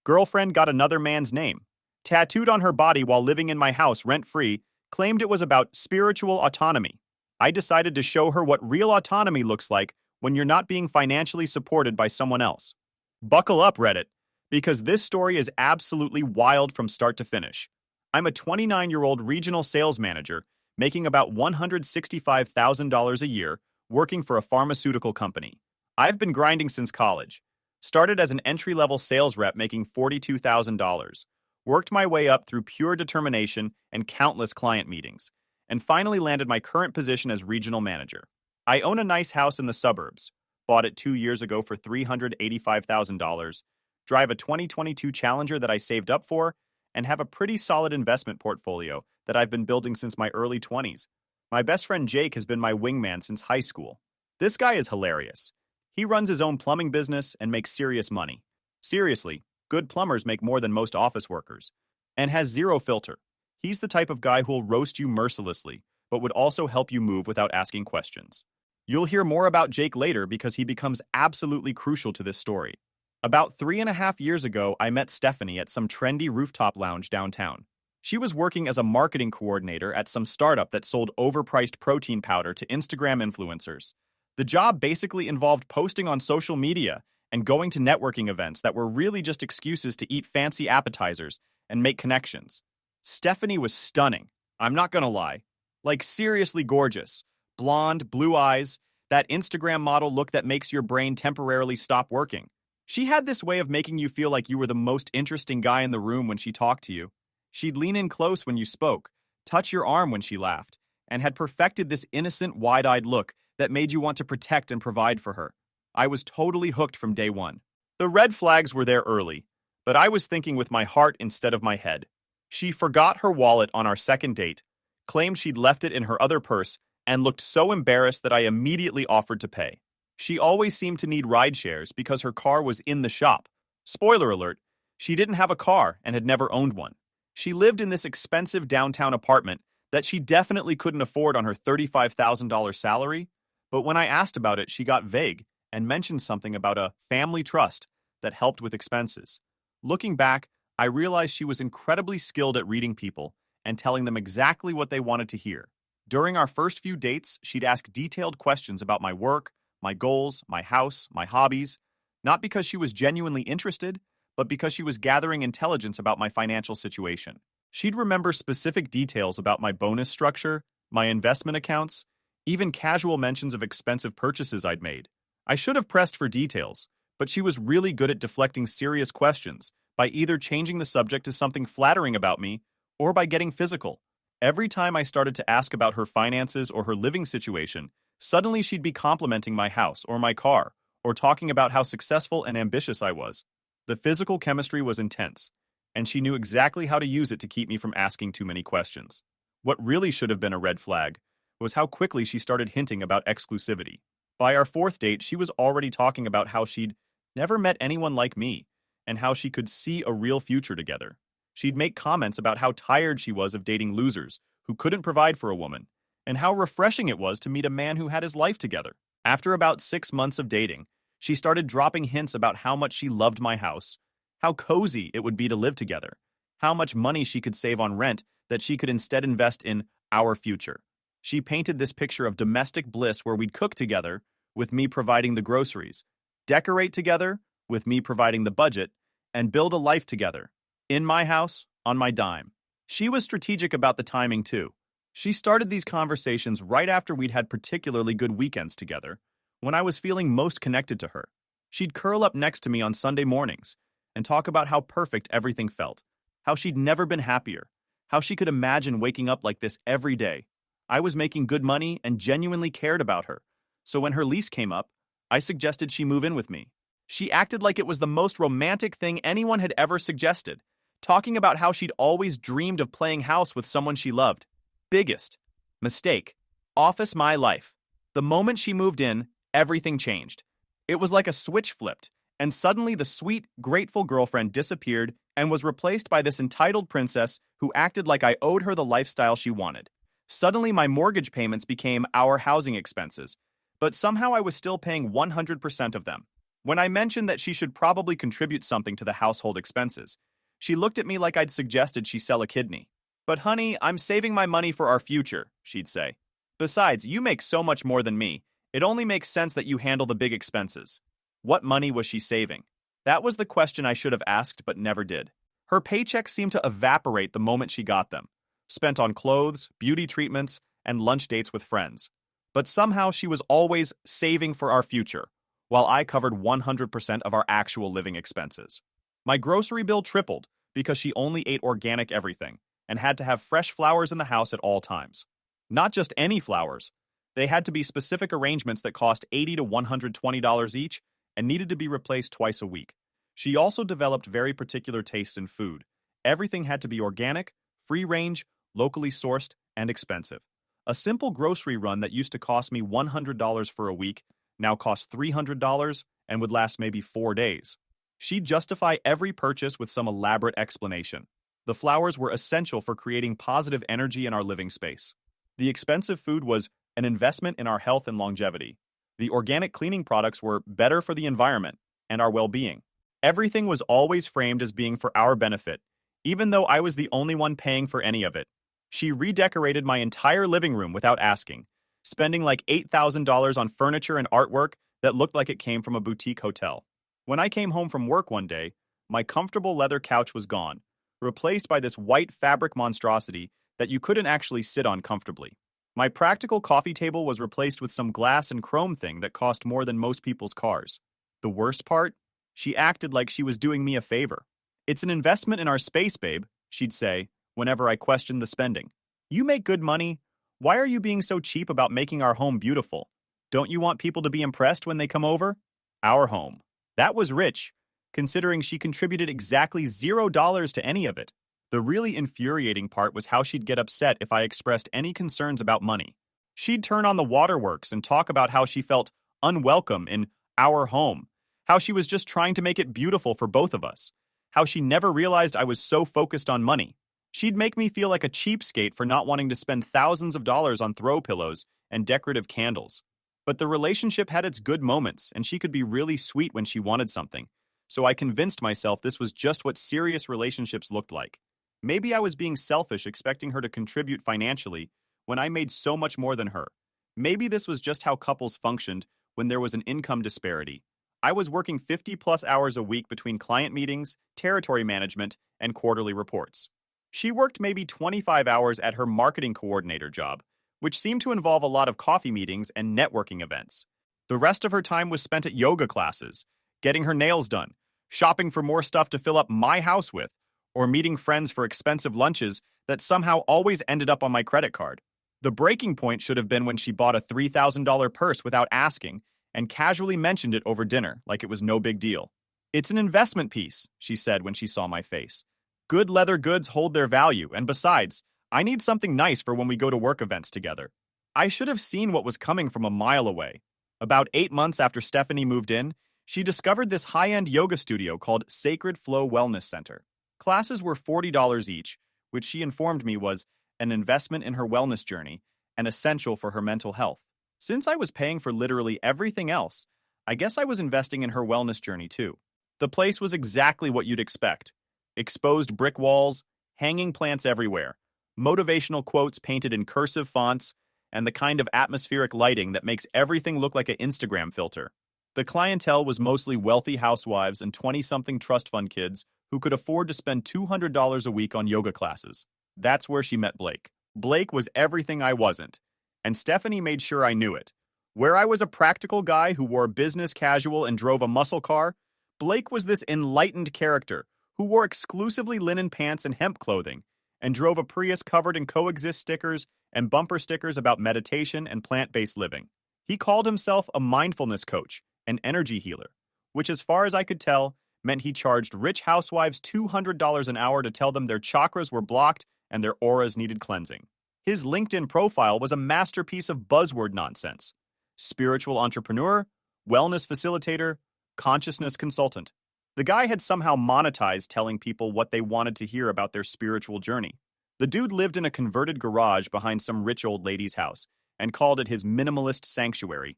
Girlfriend got another man's name. Tattooed on her body while living in my house rent-free, claimed it was about spiritual autonomy. I decided to show her what real autonomy looks like when you're not being financially supported by someone else. Buckle up, Reddit, because this story is absolutely wild from start to finish. I'm a 29-year-old regional sales manager making about $165,000 a year working for a pharmaceutical company. I've been grinding since college. Started as an entry-level sales rep making $42,000. Worked my way up through pure determination and countless client meetings, and finally landed my current position as regional manager. I own a nice house in the suburbs, bought it 2 years ago for $385,000, drive a 2022 Challenger that I saved up for, and have a pretty solid investment portfolio that I've been building since my early 20s. My best friend Jake has been my wingman since high school. This guy is hilarious. He runs his own plumbing business and makes serious money. Seriously, good plumbers make more than most office workers. And has zero filter. He's the type of guy who'll roast you mercilessly, but would also help you move without asking questions. You'll hear more about Jake later because he becomes absolutely crucial to this story. About 3.5 years ago, I met Stephanie at some trendy rooftop lounge downtown. She was working as a marketing coordinator at some startup that sold overpriced protein powder to Instagram influencers. The job basically involved posting on social media and going to networking events that were really just excuses to eat fancy appetizers and make connections. Stephanie was stunning, I'm not gonna lie. Like seriously gorgeous. Blonde, blue eyes, that Instagram model look that makes your brain temporarily stop working. She had this way of making you feel like you were the most interesting guy in the room when she talked to you. She'd lean in close when you spoke, touch your arm when she laughed, and had perfected this innocent, wide-eyed look that made you want to protect and provide for her. I was totally hooked from day one. The red flags were there early, but I was thinking with my heart instead of my head. She forgot her wallet on our second date, claimed she'd left it in her other purse, and looked so embarrassed that I immediately offered to pay. She always seemed to need ride shares because her car was in the shop. Spoiler alert, she didn't have a car and had never owned one. She lived in this expensive downtown apartment that she definitely couldn't afford on her $35,000 salary, but when I asked about it, she got vague and mentioned something about a family trust that helped with expenses. Looking back, I realized she was incredibly skilled at reading people and telling them exactly what they wanted to hear. During our first few dates, she'd ask detailed questions about my work, my goals, my house, my hobbies, not because she was genuinely interested, but because she was gathering intelligence about my financial situation. She'd remember specific details about my bonus structure, my investment accounts, even casual mentions of expensive purchases I'd made. I should have pressed for details, but she was really good at deflecting serious questions by either changing the subject to something flattering about me or by getting physical. Every time I started to ask about her finances or her living situation, suddenly she'd be complimenting my house or my car, or talking about how successful and ambitious I was. The physical chemistry was intense, and she knew exactly how to use it to keep me from asking too many questions. What really should have been a red flag was how quickly she started hinting about exclusivity. By our fourth date, she was already talking about how she'd never met anyone like me, and how she could see a real future together. She'd make comments about how tired she was of dating losers who couldn't provide for a woman, and how refreshing it was to meet a man who had his life together. After about 6 months of dating, she started dropping hints about how much she loved my house, how cozy it would be to live together, how much money she could save on rent that she could instead invest in our future. She painted this picture of domestic bliss where we'd cook together, with me providing the groceries, decorate together, with me providing the budget, and build a life together, in my house, on my dime. She was strategic about the timing too. She started these conversations right after we'd had particularly good weekends together, when I was feeling most connected to her. She'd curl up next to me on Sunday mornings and talk about how perfect everything felt, how she'd never been happier, how she could imagine waking up like this every day. I was making good money and genuinely cared about her, so when her lease came up, I suggested she move in with me. She acted like it was the most romantic thing anyone had ever suggested, talking about how she'd always dreamed of playing house with someone she loved. Biggest mistake. Office my life. The moment she moved in, everything changed. It was like a switch flipped, and suddenly the sweet, grateful girlfriend disappeared and was replaced by this entitled princess who acted like I owed her the lifestyle she wanted. Suddenly my mortgage payments became our housing expenses, but somehow I was still paying 100% of them. When I mentioned that she should probably contribute something to the household expenses, she looked at me like I'd suggested she sell a kidney. But honey, I'm saving my money for our future, she'd say. Besides, you make so much more than me. It only makes sense that you handle the big expenses. What money was she saving? That was the question I should have asked but never did. Her paychecks seemed to evaporate the moment she got them, spent on clothes, beauty treatments, and lunch dates with friends. But somehow she was always saving for our future, while I covered 100% of our actual living expenses. My grocery bill tripled because she only ate organic everything and had to have fresh flowers in the house at all times. Not just any flowers. They had to be specific arrangements that cost $80 to $120 each and needed to be replaced twice a week. She also developed very particular tastes in food. Everything had to be organic, free-range, locally sourced, and expensive. A simple grocery run that used to cost me $100 for a week now costs $300 and would last maybe 4 days. She'd justify every purchase with some elaborate explanation. The flowers were essential for creating positive energy in our living space. The expensive food was an investment in our health and longevity. The organic cleaning products were better for the environment and our well-being. Everything was always framed as being for our benefit, even though I was the only one paying for any of it. She redecorated my entire living room without asking, spending like $8,000 on furniture and artwork that looked like it came from a boutique hotel. When I came home from work one day, my comfortable leather couch was gone, replaced by this white fabric monstrosity that you couldn't actually sit on comfortably. My practical coffee table was replaced with some glass and chrome thing that cost more than most people's cars. The worst part? She acted like she was doing me a favor. "It's an investment in our space, babe," she'd say whenever I questioned the spending. "You make good money. Why are you being so cheap about making our home beautiful? Don't you want people to be impressed when they come over?" Our home. That was rich, considering she contributed exactly $0 to any of it. The really infuriating part was how she'd get upset if I expressed any concerns about money. She'd turn on the waterworks and talk about how she felt unwelcome in our home, how she was just trying to make it beautiful for both of us, how she never realized I was so focused on money. She'd make me feel like a cheapskate for not wanting to spend thousands of dollars on throw pillows and decorative candles. But the relationship had its good moments, and she could be really sweet when she wanted something. So I convinced myself this was just what serious relationships looked like. Maybe I was being selfish expecting her to contribute financially when I made so much more than her. Maybe this was just how couples functioned when there was an income disparity. I was working 50-plus hours a week between client meetings, territory management, and quarterly reports. She worked maybe 25 hours at her marketing coordinator job, which seemed to involve a lot of coffee meetings and networking events. The rest of her time was spent at yoga classes, getting her nails done, shopping for more stuff to fill up my house with, or meeting friends for expensive lunches that somehow always ended up on my credit card. The breaking point should have been when she bought a $3,000 purse without asking and casually mentioned it over dinner like it was no big deal. "It's an investment piece," she said when she saw my face. "Good leather goods hold their value, and besides, I need something nice for when we go to work events together." I should have seen what was coming from a mile away. About 8 months after Stephanie moved in, she discovered this high-end yoga studio called Sacred Flow Wellness Center. Classes were $40 each, which she informed me was an investment in her wellness journey and essential for her mental health. Since I was paying for literally everything else, I guess I was investing in her wellness journey too. The place was exactly what you'd expect. Exposed brick walls, hanging plants everywhere, motivational quotes painted in cursive fonts, and the kind of atmospheric lighting that makes everything look like an Instagram filter. The clientele was mostly wealthy housewives and 20-something trust fund kids who could afford to spend $200 a week on yoga classes. That's where she met Blake. Blake was everything I wasn't, and Stephanie made sure I knew it. Where I was a practical guy who wore business casual and drove a muscle car, Blake was this enlightened character who wore exclusively linen pants and hemp clothing and drove a Prius covered in coexist stickers and bumper stickers about meditation and plant-based living. He called himself a mindfulness coach, an energy healer, which as far as I could tell, meant he charged rich housewives $200 an hour to tell them their chakras were blocked and their auras needed cleansing. His LinkedIn profile was a masterpiece of buzzword nonsense. Spiritual entrepreneur, wellness facilitator, consciousness consultant. The guy had somehow monetized telling people what they wanted to hear about their spiritual journey. The dude lived in a converted garage behind some rich old lady's house and called it his minimalist sanctuary.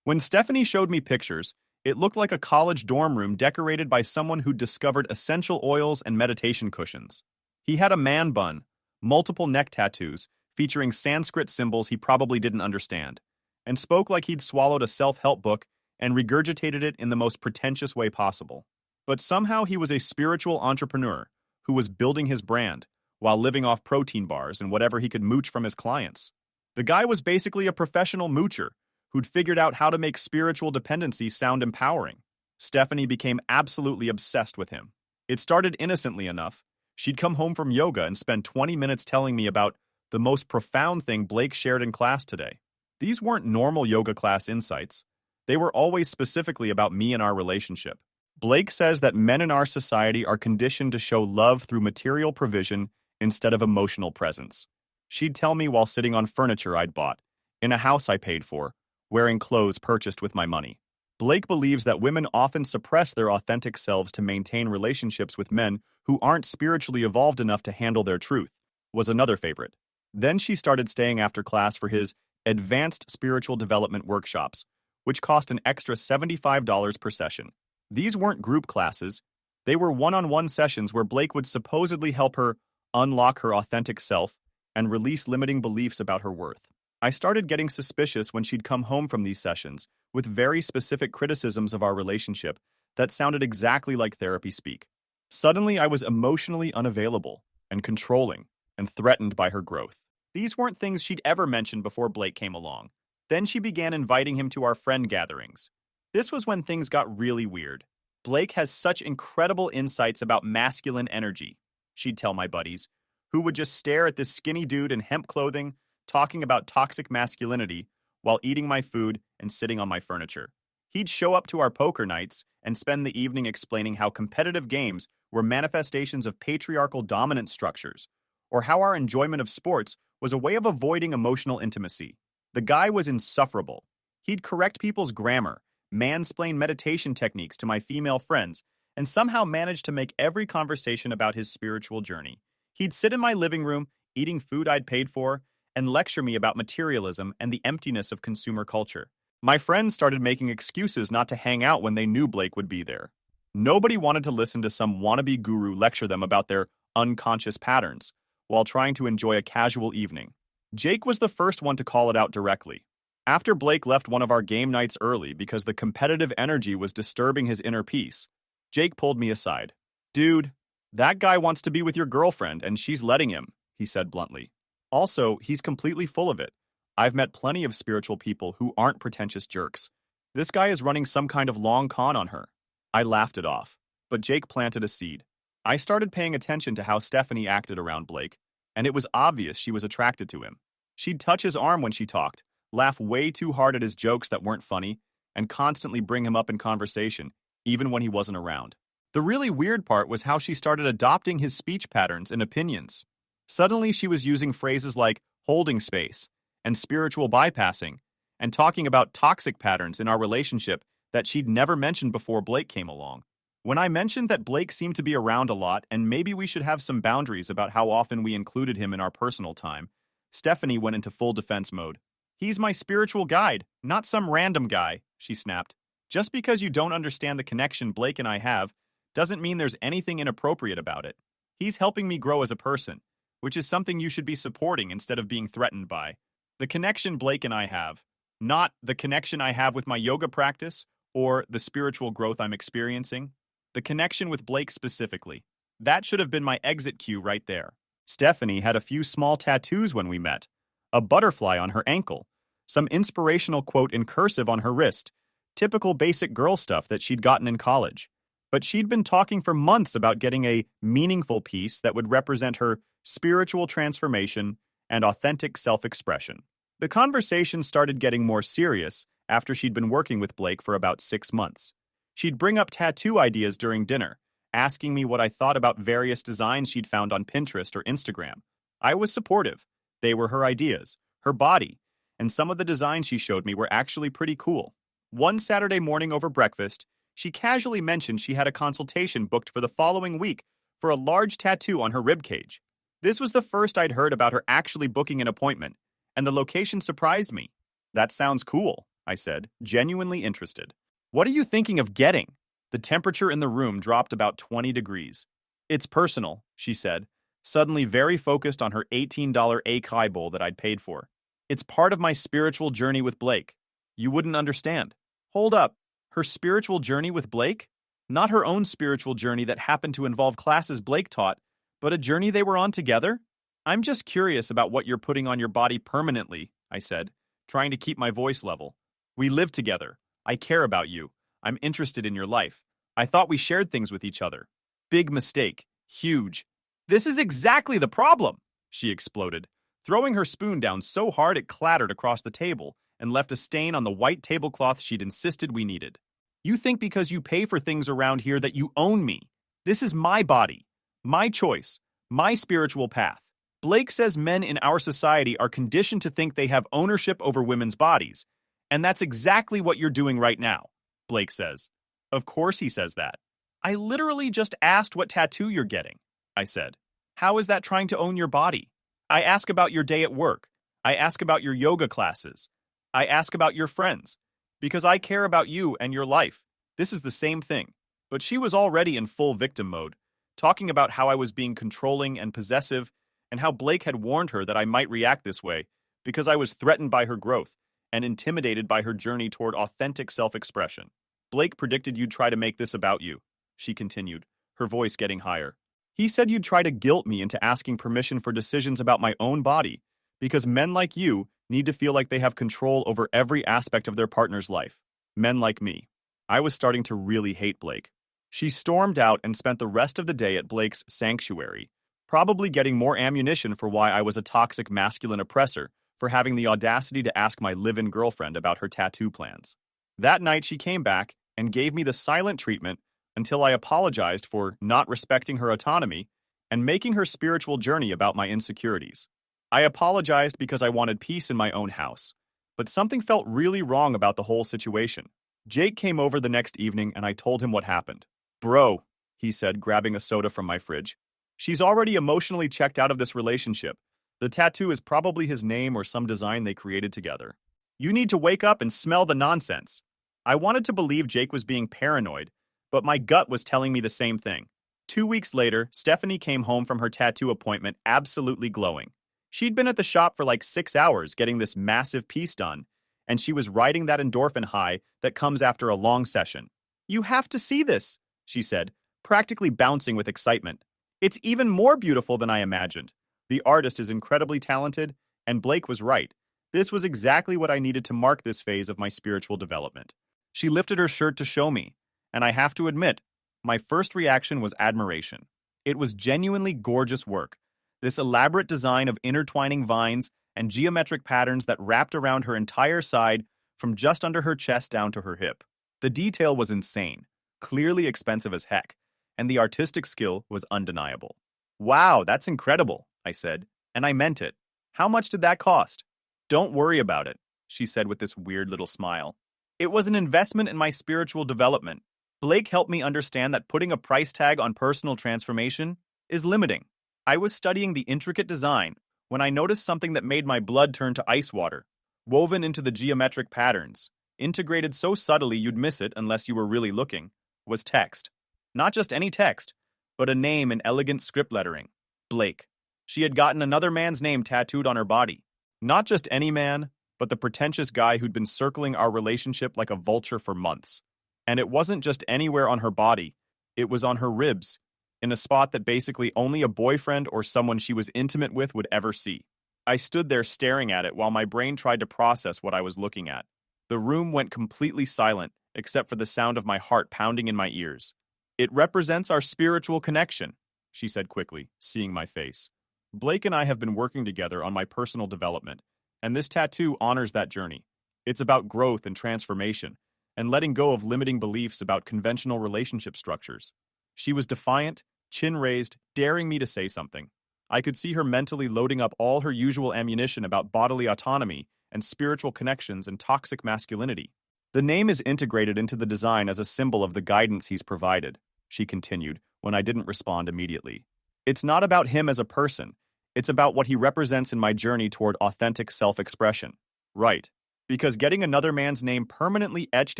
When Stephanie showed me pictures, It looked like a college dorm room decorated by someone who'd discovered essential oils and meditation cushions. He had a man bun, multiple neck tattoos, featuring Sanskrit symbols he probably didn't understand, and spoke like he'd swallowed a self-help book and regurgitated it in the most pretentious way possible. But somehow he was a spiritual entrepreneur who was building his brand while living off protein bars and whatever he could mooch from his clients. The guy was basically a professional moocher who'd figured out how to make spiritual dependency sound empowering. Stephanie became absolutely obsessed with him. It started innocently enough. She'd come home from yoga and spend 20 minutes telling me about the most profound thing Blake shared in class today. These weren't normal yoga class insights. They were always specifically about me and our relationship. Blake says that men in our society are conditioned to show love through material provision instead of emotional presence. She'd tell me while sitting on furniture I'd bought, in a house I paid for, wearing clothes purchased with my money. Blake believes that women often suppress their authentic selves to maintain relationships with men who aren't spiritually evolved enough to handle their truth, was another favorite. Then she started staying after class for his advanced spiritual development workshops, which cost an extra $75 per session. These weren't group classes. They were one-on-one sessions where Blake would supposedly help her unlock her authentic self and release limiting beliefs about her worth. I started getting suspicious when she'd come home from these sessions with very specific criticisms of our relationship that sounded exactly like therapy speak. Suddenly, I was emotionally unavailable and controlling and threatened by her growth. These weren't things she'd ever mentioned before Blake came along. Then she began inviting him to our friend gatherings. This was when things got really weird. Blake has such incredible insights about masculine energy, she'd tell my buddies, who would just stare at this skinny dude in hemp clothing, talking about toxic masculinity while eating my food and sitting on my furniture. He'd show up to our poker nights and spend the evening explaining how competitive games were manifestations of patriarchal dominant structures, or how our enjoyment of sports was a way of avoiding emotional intimacy. The guy was insufferable. He'd correct people's grammar, mansplain meditation techniques to my female friends, and somehow manage to make every conversation about his spiritual journey. He'd sit in my living room, eating food I'd paid for, and lecture me about materialism and the emptiness of consumer culture. My friends started making excuses not to hang out when they knew Blake would be there. Nobody wanted to listen to some wannabe guru lecture them about their unconscious patterns while trying to enjoy a casual evening. Jake was the first one to call it out directly. After Blake left one of our game nights early because the competitive energy was disturbing his inner peace, Jake pulled me aside. "Dude, that guy wants to be with your girlfriend and she's letting him," he said bluntly. "Also, he's completely full of it. I've met plenty of spiritual people who aren't pretentious jerks. This guy is running some kind of long con on her." I laughed it off, but Jake planted a seed. I started paying attention to how Stephanie acted around Blake, and it was obvious she was attracted to him. She'd touch his arm when she talked, laugh way too hard at his jokes that weren't funny, and constantly bring him up in conversation, even when he wasn't around. The really weird part was how she started adopting his speech patterns and opinions. Suddenly, she was using phrases like holding space and spiritual bypassing, and talking about toxic patterns in our relationship that she'd never mentioned before Blake came along. When I mentioned that Blake seemed to be around a lot and maybe we should have some boundaries about how often we included him in our personal time, Stephanie went into full defense mode. "He's my spiritual guide, not some random guy," she snapped. "Just because you don't understand the connection Blake and I have doesn't mean there's anything inappropriate about it. He's helping me grow as a person, which is something you should be supporting instead of being threatened by. The connection Blake and I have, not the connection I have with my yoga practice or the spiritual growth I'm experiencing. The connection with Blake specifically. That should have been my exit cue right there." Stephanie had a few small tattoos when we met. A butterfly on her ankle, some inspirational quote in cursive on her wrist, typical basic girl stuff that she'd gotten in college. But she'd been talking for months about getting a meaningful piece that would represent her spiritual transformation and authentic self-expression. The conversation started getting more serious after she'd been working with Blake for about 6 months. She'd bring up tattoo ideas during dinner, asking me what I thought about various designs she'd found on Pinterest or Instagram. I was supportive. They were her ideas, her body, and some of the designs she showed me were actually pretty cool. One Saturday morning over breakfast, she casually mentioned she had a consultation booked for the following week for a large tattoo on her ribcage. This was the first I'd heard about her actually booking an appointment, and the location surprised me. "That sounds cool," I said, genuinely interested. What are you thinking of getting? The temperature in the room dropped about 20 degrees. It's personal, she said, suddenly very focused on her $18 acai bowl that I'd paid for. It's part of my spiritual journey with Blake. You wouldn't understand. Hold up. Her spiritual journey with Blake? Not her own spiritual journey that happened to involve classes Blake taught, but a journey they were on together? I'm just curious about what you're putting on your body permanently, I said, trying to keep my voice level. We live together. I care about you. I'm interested in your life. I thought we shared things with each other. Big mistake. Huge. This is exactly the problem, she exploded, throwing her spoon down so hard it clattered across the table and left a stain on the white tablecloth she'd insisted we needed. You think because you pay for things around here that you own me. This is my body, my choice, my spiritual path. Blake says men in our society are conditioned to think they have ownership over women's bodies, and that's exactly what you're doing right now, Blake says. Of course he says that. I literally just asked what tattoo you're getting, I said. How is that trying to own your body? I ask about your day at work. I ask about your yoga classes. I ask about your friends. Because I care about you and your life. This is the same thing. But she was already in full victim mode, talking about how I was being controlling and possessive, and how Blake had warned her that I might react this way because I was threatened by her growth and intimidated by her journey toward authentic self-expression. Blake predicted you'd try to make this about you, she continued, her voice getting higher. He said you'd try to guilt me into asking permission for decisions about my own body, because men like you need to feel like they have control over every aspect of their partner's life. Men like me. I was starting to really hate Blake. She stormed out and spent the rest of the day at Blake's sanctuary, probably getting more ammunition for why I was a toxic masculine oppressor for having the audacity to ask my live-in girlfriend about her tattoo plans. That night she came back and gave me the silent treatment until I apologized for not respecting her autonomy and making her spiritual journey about my insecurities. I apologized because I wanted peace in my own house, but something felt really wrong about the whole situation. Jake came over the next evening and I told him what happened. Bro, he said, grabbing a soda from my fridge. She's already emotionally checked out of this relationship. The tattoo is probably his name or some design they created together. You need to wake up and smell the nonsense. I wanted to believe Jake was being paranoid, but my gut was telling me the same thing. 2 weeks later, Stephanie came home from her tattoo appointment absolutely glowing. She'd been at the shop for like 6 hours getting this massive piece done, and she was riding that endorphin high that comes after a long session. You have to see this, she said, practically bouncing with excitement. It's even more beautiful than I imagined. The artist is incredibly talented, and Blake was right. This was exactly what I needed to mark this phase of my spiritual development. She lifted her shirt to show me, and I have to admit, my first reaction was admiration. It was genuinely gorgeous work. This elaborate design of intertwining vines and geometric patterns that wrapped around her entire side from just under her chest down to her hip. The detail was insane, clearly expensive as heck, and the artistic skill was undeniable. Wow, that's incredible, I said, and I meant it. How much did that cost? Don't worry about it, she said with this weird little smile. It was an investment in my spiritual development. Blake helped me understand that putting a price tag on personal transformation is limiting. I was studying the intricate design when I noticed something that made my blood turn to ice water, woven into the geometric patterns, integrated so subtly you'd miss it unless you were really looking, was text. Not just any text, but a name in elegant script lettering. Blake. She had gotten another man's name tattooed on her body. Not just any man, but the pretentious guy who'd been circling our relationship like a vulture for months. And it wasn't just anywhere on her body, it was on her ribs, in a spot that basically only a boyfriend or someone she was intimate with would ever see. I stood there staring at it while my brain tried to process what I was looking at. The room went completely silent, except for the sound of my heart pounding in my ears. It represents our spiritual connection, she said quickly, seeing my face. Blake and I have been working together on my personal development, and this tattoo honors that journey. It's about growth and transformation, and letting go of limiting beliefs about conventional relationship structures. She was defiant, chin raised, daring me to say something. I could see her mentally loading up all her usual ammunition about bodily autonomy and spiritual connections and toxic masculinity. The name is integrated into the design as a symbol of the guidance he's provided, she continued when I didn't respond immediately. It's not about him as a person. It's about what he represents in my journey toward authentic self-expression. Right. Because getting another man's name permanently etched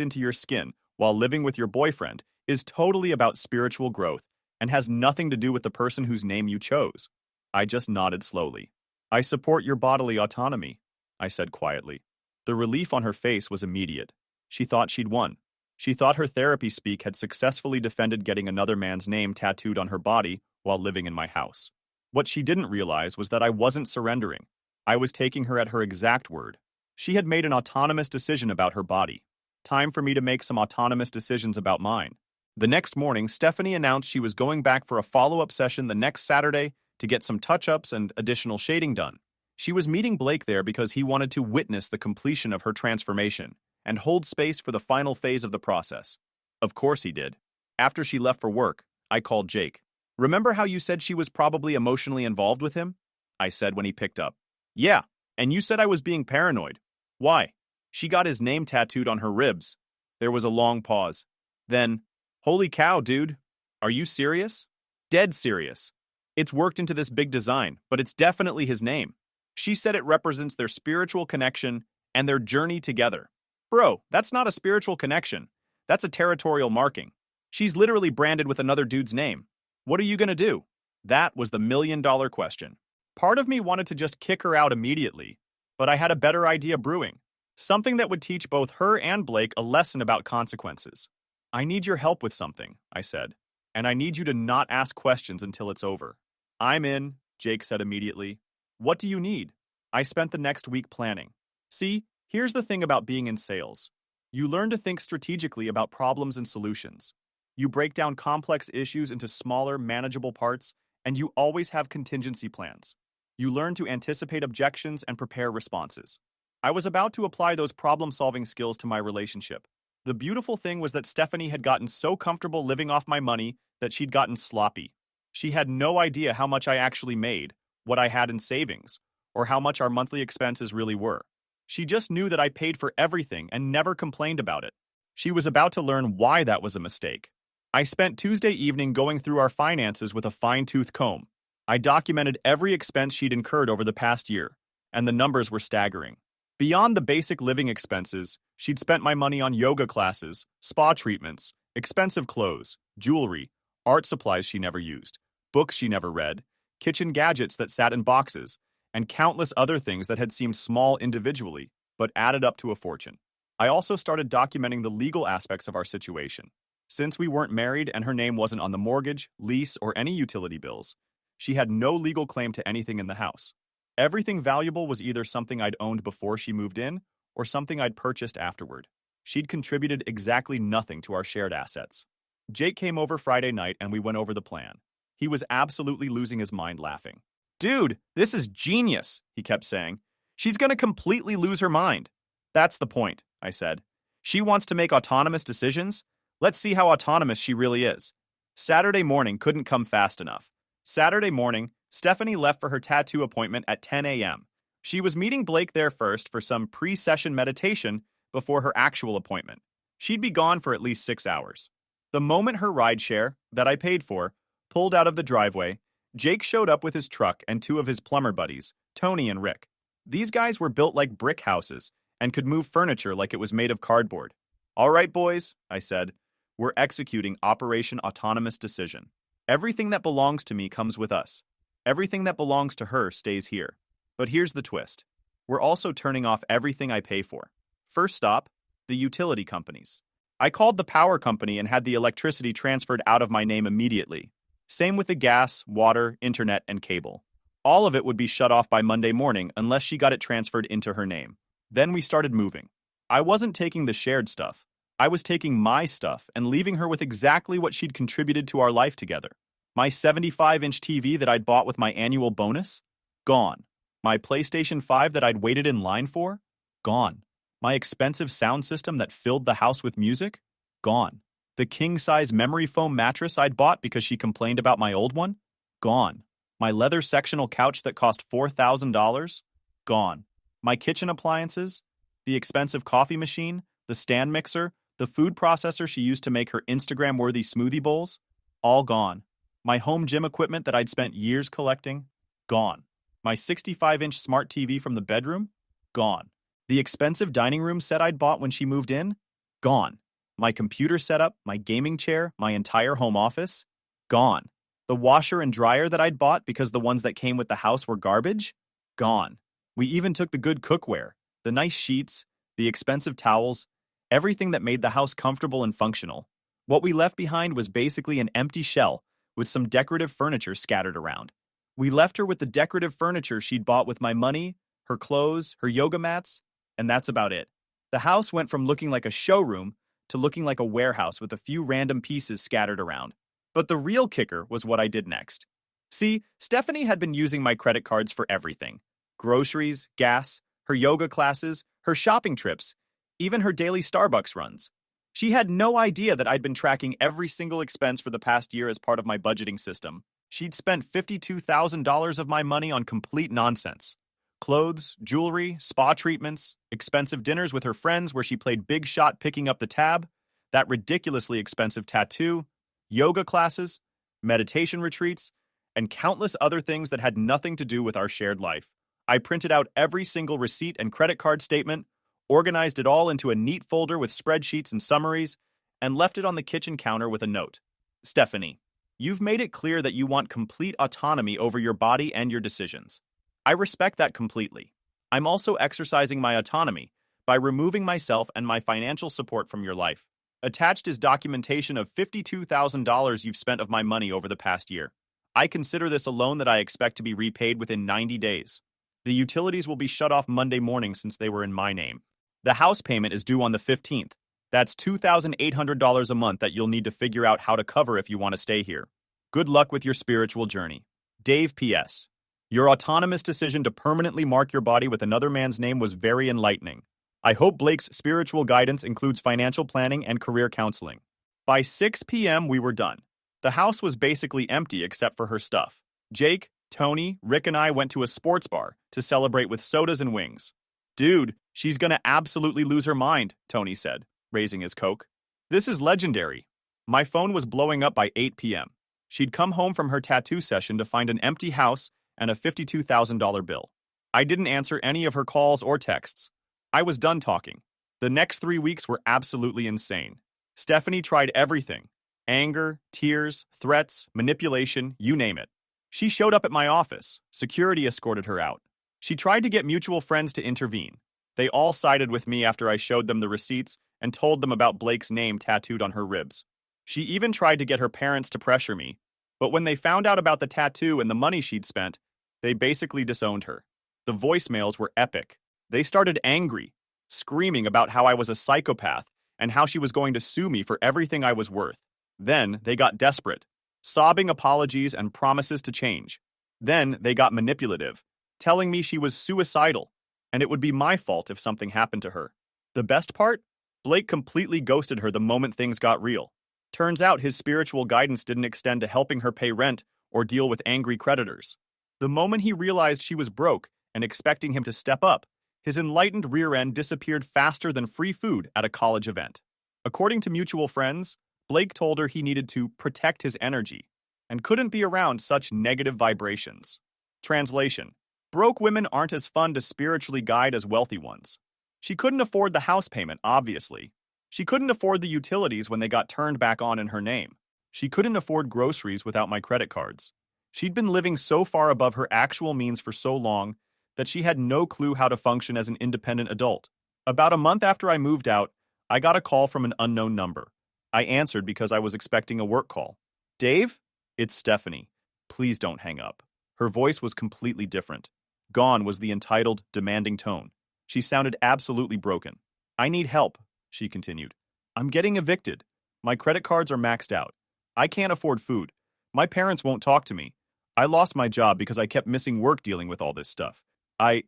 into your skin while living with your boyfriend is totally about spiritual growth and has nothing to do with the person whose name you chose. I just nodded slowly. I support your bodily autonomy, I said quietly. The relief on her face was immediate. She thought she'd won. She thought her therapy speak had successfully defended getting another man's name tattooed on her body while living in my house. What she didn't realize was that I wasn't surrendering. I was taking her at her exact word. She had made an autonomous decision about her body. Time for me to make some autonomous decisions about mine. The next morning, Stephanie announced she was going back for a follow-up session the next Saturday to get some touch-ups and additional shading done. She was meeting Blake there because he wanted to witness the completion of her transformation and hold space for the final phase of the process. Of course he did. After she left for work, I called Jake. "Remember how you said she was probably emotionally involved with him?" I said when he picked up. "Yeah, and you said I was being paranoid. Why?" "She got his name tattooed on her ribs." There was a long pause. Then, "Holy cow, dude. Are you serious?" "Dead serious. It's worked into this big design, but it's definitely his name. She said it represents their spiritual connection and their journey together." "Bro, that's not a spiritual connection. That's a territorial marking. She's literally branded with another dude's name. What are you gonna do?" That was the million-dollar question. Part of me wanted to just kick her out immediately, but I had a better idea brewing. Something that would teach both her and Blake a lesson about consequences. "I need your help with something," I said, "and I need you to not ask questions until it's over." "I'm in," Jake said immediately. "What do you need?" I spent the next week planning. See, here's the thing about being in sales. You learn to think strategically about problems and solutions. You break down complex issues into smaller, manageable parts, and you always have contingency plans. You learn to anticipate objections and prepare responses. I was about to apply those problem-solving skills to my relationship. The beautiful thing was that Stephanie had gotten so comfortable living off my money that she'd gotten sloppy. She had no idea how much I actually made, what I had in savings, or how much our monthly expenses really were. She just knew that I paid for everything and never complained about it. She was about to learn why that was a mistake. I spent Tuesday evening going through our finances with a fine-tooth comb. I documented every expense she'd incurred over the past year, and the numbers were staggering. Beyond the basic living expenses, she'd spent my money on yoga classes, spa treatments, expensive clothes, jewelry, art supplies she never used, books she never read, kitchen gadgets that sat in boxes, and countless other things that had seemed small individually, but added up to a fortune. I also started documenting the legal aspects of our situation. Since we weren't married and her name wasn't on the mortgage, lease, or any utility bills, she had no legal claim to anything in the house. Everything valuable was either something I'd owned before she moved in, or something I'd purchased afterward. She'd contributed exactly nothing to our shared assets. Jake came over Friday night and we went over the plan. He was absolutely losing his mind laughing. "Dude, this is genius," he kept saying. "She's gonna completely lose her mind." "That's the point," I said. "She wants to make autonomous decisions. Let's see how autonomous she really is." Saturday morning couldn't come fast enough. Saturday morning, Stephanie left for her tattoo appointment at 10 a.m. She was meeting Blake there first for some pre-session meditation before her actual appointment. She'd be gone for at least 6 hours. The moment her rideshare, that I paid for, pulled out of the driveway, Jake showed up with his truck and two of his plumber buddies, Tony and Rick. These guys were built like brick houses and could move furniture like it was made of cardboard. "All right, boys," I said. "We're executing Operation Autonomous Decision. Everything that belongs to me comes with us. Everything that belongs to her stays here. But here's the twist. We're also turning off everything I pay for. First stop, the utility companies. I called the power company and had the electricity transferred out of my name immediately. Same with the gas, water, internet, and cable. All of it would be shut off by Monday morning unless she got it transferred into her name. Then we started moving. I wasn't taking the shared stuff. I was taking my stuff and leaving her with exactly what she'd contributed to our life together. My 75-inch TV that I'd bought with my annual bonus? Gone. My PlayStation 5 that I'd waited in line for? Gone. My expensive sound system that filled the house with music? Gone. The king-size memory foam mattress I'd bought because she complained about my old one? Gone. My leather sectional couch that cost $4,000? Gone. My kitchen appliances? The expensive coffee machine? The stand mixer? The food processor she used to make her Instagram-worthy smoothie bowls? All gone. My home gym equipment that I'd spent years collecting? Gone. My 65-inch smart TV from the bedroom? Gone. The expensive dining room set I'd bought when she moved in? Gone. my computer setup, my gaming chair, my entire home office, gone. The washer and dryer that I'd bought because the ones that came with the house were garbage, gone. We even took the good cookware, the nice sheets, the expensive towels, everything that made the house comfortable and functional. What we left behind was basically an empty shell with some decorative furniture scattered around. We left her with the decorative furniture she'd bought with my money, her clothes, her yoga mats, and that's about it. The house went from looking like a showroom to looking like a warehouse with a few random pieces scattered around. But the real kicker was what I did next. See, Stephanie had been using my credit cards for everything. Groceries, gas, her yoga classes, her shopping trips, even her daily Starbucks runs. She had no idea that I'd been tracking every single expense for the past year as part of my budgeting system. She'd spent $52,000 of my money on complete nonsense. Clothes, jewelry, spa treatments, expensive dinners with her friends where she played big shot picking up the tab, that ridiculously expensive tattoo, yoga classes, meditation retreats, and countless other things that had nothing to do with our shared life. I printed out every single receipt and credit card statement, organized it all into a neat folder with spreadsheets and summaries, and left it on the kitchen counter with a note. Stephanie, you've made it clear that you want complete autonomy over your body and your decisions. I respect that completely. I'm also exercising my autonomy by removing myself and my financial support from your life. Attached is documentation of $52,000 you've spent of my money over the past year. I consider this a loan that I expect to be repaid within 90 days. The utilities will be shut off Monday morning since they were in my name. The house payment is due on the 15th. That's $2,800 a month that you'll need to figure out how to cover if you want to stay here. Good luck with your spiritual journey. Dave P.S. Your autonomous decision to permanently mark your body with another man's name was very enlightening. I hope Blake's spiritual guidance includes financial planning and career counseling. By 6 p.m., we were done. The house was basically empty except for her stuff. Jake, Tony, Rick, and I went to a sports bar to celebrate with sodas and wings. Dude, she's gonna absolutely lose her mind, Tony said, raising his Coke. This is legendary. My phone was blowing up by 8 p.m. She'd come home from her tattoo session to find an empty house and a $52,000 bill. I didn't answer any of her calls or texts. I was done talking. The next 3 weeks were absolutely insane. Stephanie tried everything. Anger, tears, threats, manipulation, you name it. She showed up at my office. Security escorted her out. She tried to get mutual friends to intervene. They all sided with me after I showed them the receipts and told them about Blake's name tattooed on her ribs. She even tried to get her parents to pressure me, but when they found out about the tattoo and the money she'd spent, they basically disowned her. The voicemails were epic. They started angry, screaming about how I was a psychopath and how she was going to sue me for everything I was worth. Then they got desperate, sobbing apologies and promises to change. Then they got manipulative, telling me she was suicidal, and it would be my fault if something happened to her. The best part? Blake completely ghosted her the moment things got real. Turns out his spiritual guidance didn't extend to helping her pay rent or deal with angry creditors. The moment he realized she was broke and expecting him to step up, his enlightened rear end disappeared faster than free food at a college event. According to mutual friends, Blake told her he needed to protect his energy and couldn't be around such negative vibrations. Translation: broke women aren't as fun to spiritually guide as wealthy ones. She couldn't afford the house payment, obviously. She couldn't afford the utilities when they got turned back on in her name. She couldn't afford groceries without my credit cards. She'd been living so far above her actual means for so long that she had no clue how to function as an independent adult. About a month after I moved out, I got a call from an unknown number. I answered because I was expecting a work call. Dave? It's Stephanie. Please don't hang up. Her voice was completely different. Gone was the entitled, demanding tone. She sounded absolutely broken. I need help, she continued. I'm getting evicted. My credit cards are maxed out. I can't afford food. My parents won't talk to me. I lost my job because I kept missing work dealing with all this stuff. I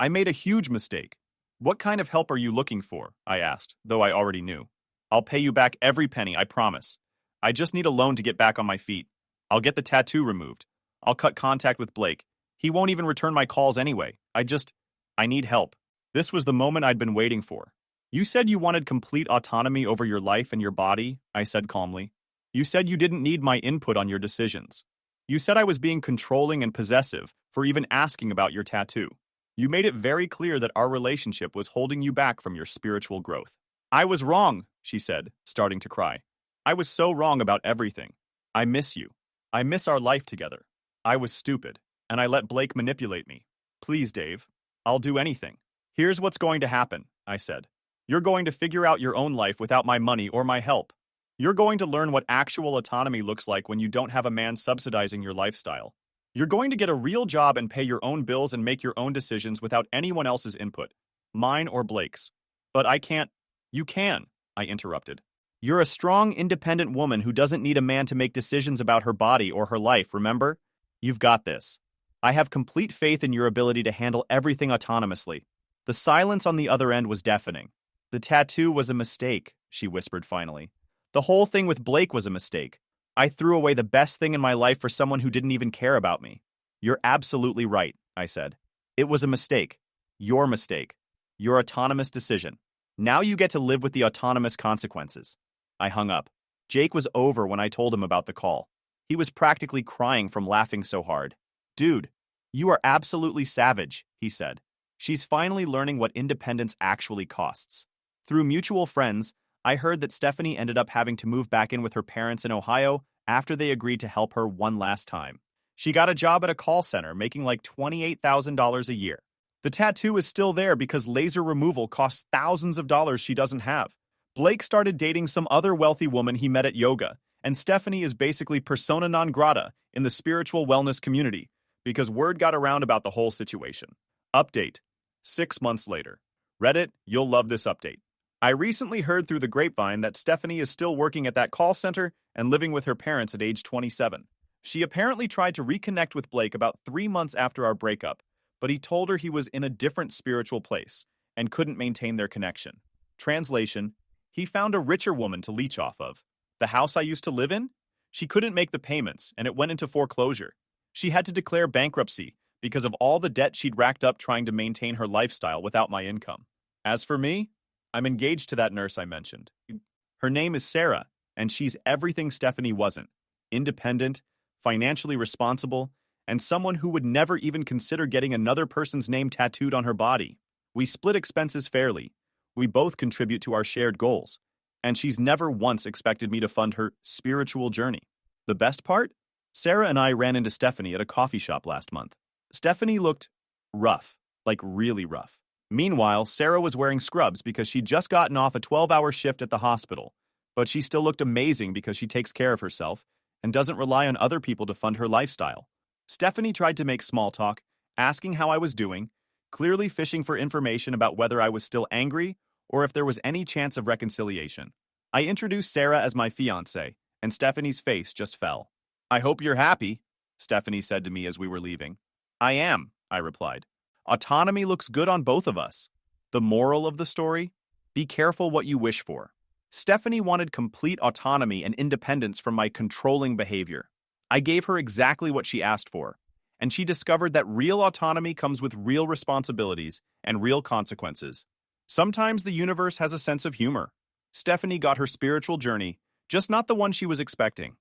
made a huge mistake. What kind of help are you looking for? I asked, though I already knew. I'll pay you back every penny, I promise. I just need a loan to get back on my feet. I'll get the tattoo removed. I'll cut contact with Blake. He won't even return my calls anyway. I need help. This was the moment I'd been waiting for. You said you wanted complete autonomy over your life and your body, I said calmly. You said you didn't need my input on your decisions. You said I was being controlling and possessive for even asking about your tattoo. You made it very clear that our relationship was holding you back from your spiritual growth. I was wrong, she said, starting to cry. I was so wrong about everything. I miss you. I miss our life together. I was stupid, and I let Blake manipulate me. Please, Dave. I'll do anything. Here's what's going to happen, I said. You're going to figure out your own life without my money or my help. You're going to learn what actual autonomy looks like when you don't have a man subsidizing your lifestyle. You're going to get a real job and pay your own bills and make your own decisions without anyone else's input, mine or Blake's. But I can't. You can, I interrupted. You're a strong, independent woman who doesn't need a man to make decisions about her body or her life, remember? You've got this. I have complete faith in your ability to handle everything autonomously. The silence on the other end was deafening. The tattoo was a mistake, she whispered finally. The whole thing with Blake was a mistake. I threw away the best thing in my life for someone who didn't even care about me. You're absolutely right, I said. It was a mistake. Your mistake. Your autonomous decision. Now you get to live with the autonomous consequences. I hung up. Jake was over when I told him about the call. He was practically crying from laughing so hard. Dude, you are absolutely savage, he said. She's finally learning what independence actually costs. Through mutual friends, I heard that Stephanie ended up having to move back in with her parents in Ohio after they agreed to help her one last time. She got a job at a call center making like $28,000 a year. The tattoo is still there because laser removal costs thousands of dollars she doesn't have. Blake started dating some other wealthy woman he met at yoga, and Stephanie is basically persona non grata in the spiritual wellness community because word got around about the whole situation. Update. 6 months later. Reddit, you'll love this update. I recently heard through the grapevine that Stephanie is still working at that call center and living with her parents at age 27. She apparently tried to reconnect with Blake about 3 months after our breakup, but he told her he was in a different spiritual place and couldn't maintain their connection. Translation, he found a richer woman to leech off of. The house I used to live in? She couldn't make the payments, and it went into foreclosure. She had to declare bankruptcy because of all the debt she'd racked up trying to maintain her lifestyle without my income. As for me, I'm engaged to that nurse I mentioned. Her name is Sarah, and she's everything Stephanie wasn't. Independent, financially responsible, and someone who would never even consider getting another person's name tattooed on her body. We split expenses fairly. We both contribute to our shared goals. And she's never once expected me to fund her spiritual journey. The best part? Sarah and I ran into Stephanie at a coffee shop last month. Stephanie looked rough, like really rough. Meanwhile, Sarah was wearing scrubs because she'd just gotten off a 12-hour shift at the hospital, but she still looked amazing because she takes care of herself and doesn't rely on other people to fund her lifestyle. Stephanie tried to make small talk, asking how I was doing, clearly fishing for information about whether I was still angry or if there was any chance of reconciliation. I introduced Sarah as my fiancé, and Stephanie's face just fell. I hope you're happy, Stephanie said to me as we were leaving. I am, I replied. Autonomy looks good on both of us. The moral of the story? Be careful what you wish for. Stephanie wanted complete autonomy and independence from my controlling behavior. I gave her exactly what she asked for, and she discovered that real autonomy comes with real responsibilities and real consequences. Sometimes the universe has a sense of humor. Stephanie got her spiritual journey, just not the one she was expecting.